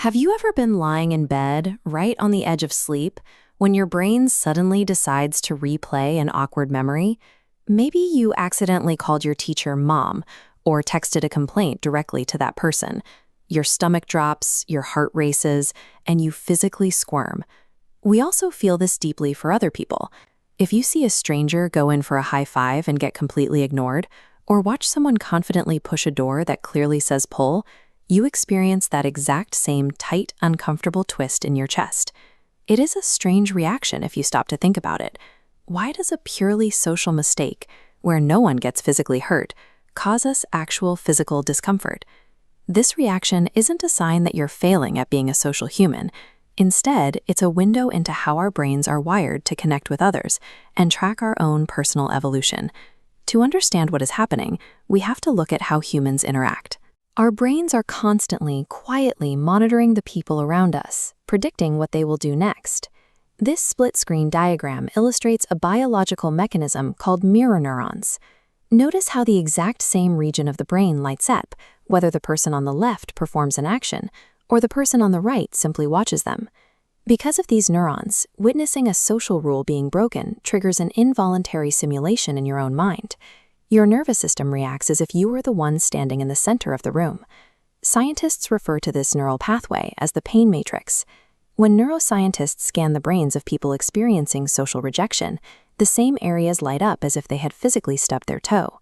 Have you ever been lying in bed, right on the edge of sleep, when your brain suddenly decides to replay an awkward memory? Maybe you accidentally called your teacher mom or texted a complaint directly to that person. Your stomach drops, your heart races, and you physically squirm. We also feel this deeply for other people. If you see a stranger go in for a high five and get completely ignored, or watch someone confidently push a door that clearly says pull, you experience that exact same tight, uncomfortable twist in your chest. It is a strange reaction if you stop to think about it. Why does a purely social mistake, where no one gets physically hurt, cause us actual physical discomfort? This reaction isn't a sign that you're failing at being a social human. Instead, it's a window into how our brains are wired to connect with others and track our own personal evolution. To understand what is happening, we have to look at how humans interact. Our brains are constantly, quietly monitoring the people around us, predicting what they will do next. This split-screen diagram illustrates a biological mechanism called mirror neurons. Notice how the exact same region of the brain lights up, whether the person on the left performs an action, or the person on the right simply watches them. Because of these neurons, witnessing a social rule being broken triggers an involuntary simulation in your own mind. Your nervous system reacts as if you were the one standing in the center of the room. Scientists refer to this neural pathway as the pain matrix. When neuroscientists scan the brains of people experiencing social rejection, the same areas light up as if they had physically stubbed their toe.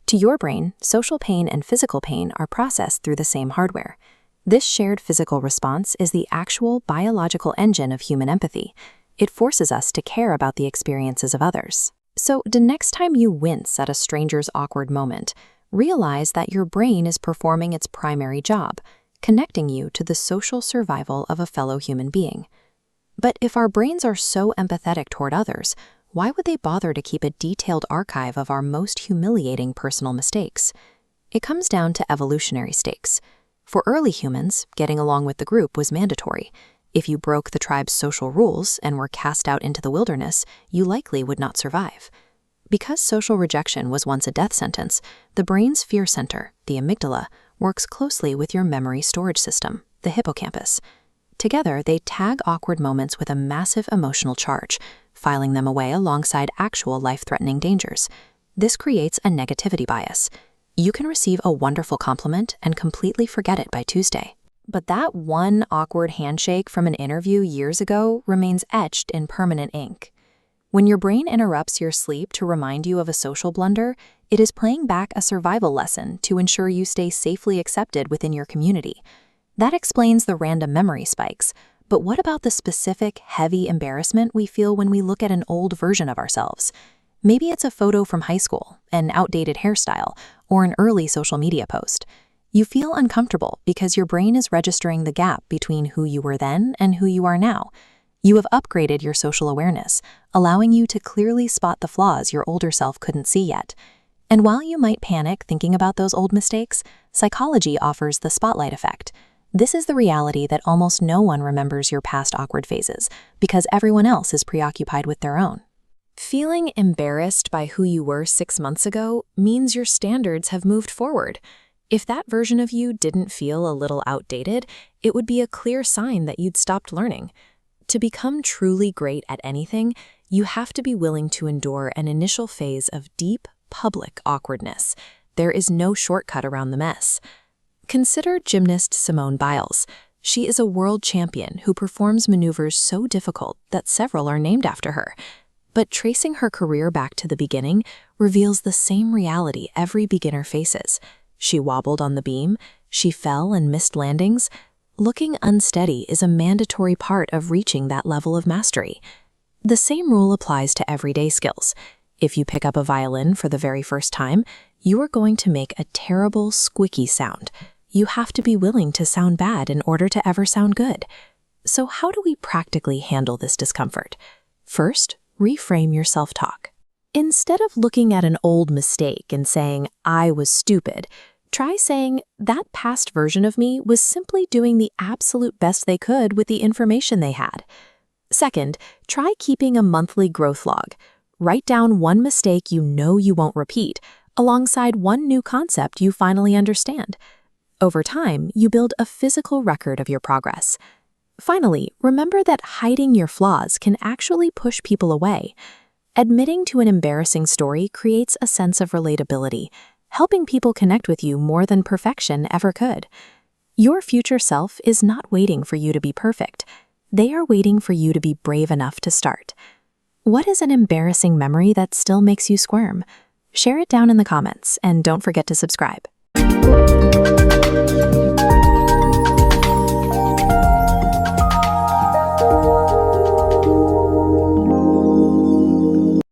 To your brain, social pain and physical pain are processed through the same hardware. This shared physical response is the actual biological engine of human empathy. It forces us to care about the experiences of others. So the next time you wince at a stranger's awkward moment, realize that your brain is performing its primary job, connecting you to the social survival of a fellow human being. But if our brains are so empathetic toward others, why would they bother to keep a detailed archive of our most humiliating personal mistakes? It comes down to evolutionary stakes. For early humans, getting along with the group was mandatory. If you broke the tribe's social rules and were cast out into the wilderness, you likely would not survive. Because social rejection was once a death sentence, the brain's fear center, the amygdala, works closely with your memory storage system, the hippocampus. Together, they tag awkward moments with a massive emotional charge, filing them away alongside actual life-threatening dangers. This creates a negativity bias. You can receive a wonderful compliment and completely forget it by Tuesday. But that one awkward handshake from an interview years ago remains etched in permanent ink. When your brain interrupts your sleep to remind you of a social blunder, it is playing back a survival lesson to ensure you stay safely accepted within your community. That explains the random memory spikes. But what about the specific, heavy embarrassment we feel when we look at an old version of ourselves? Maybe it's a photo from high school, an outdated hairstyle, or an early social media post. You feel uncomfortable because your brain is registering the gap between who you were then and who you are now. You have upgraded your social awareness, allowing you to clearly spot the flaws your older self couldn't see yet. And while you might panic thinking about those old mistakes, psychology offers the spotlight effect. This is the reality that almost no one remembers your past awkward phases because everyone else is preoccupied with their own. Feeling embarrassed by who you were 6 months ago means your standards have moved forward. If that version of you didn't feel a little outdated, it would be a clear sign that you'd stopped learning. To become truly great at anything, you have to be willing to endure an initial phase of deep, public awkwardness. There is no shortcut around the mess. Consider gymnast Simone Biles. She is a world champion who performs maneuvers so difficult that several are named after her. But tracing her career back to the beginning reveals the same reality every beginner faces. She wobbled on the beam, she fell and missed landings. Looking unsteady is a mandatory part of reaching that level of mastery. The same rule applies to everyday skills. If you pick up a violin for the very first time, you are going to make a terrible, squeaky sound. You have to be willing to sound bad in order to ever sound good. So how do we practically handle this discomfort? First, reframe your self-talk. Instead of looking at an old mistake and saying, "I was stupid," try saying, "That past version of me was simply doing the absolute best they could with the information they had." Second, try keeping a monthly growth log. Write down one mistake you know you won't repeat, alongside one new concept you finally understand. Over time, you build a physical record of your progress. Finally, remember that hiding your flaws can actually push people away. Admitting to an embarrassing story creates a sense of relatability, helping people connect with you more than perfection ever could. Your future self is not waiting for you to be perfect. They are waiting for you to be brave enough to start. What is an embarrassing memory that still makes you squirm? Share it down in the comments, and don't forget to subscribe.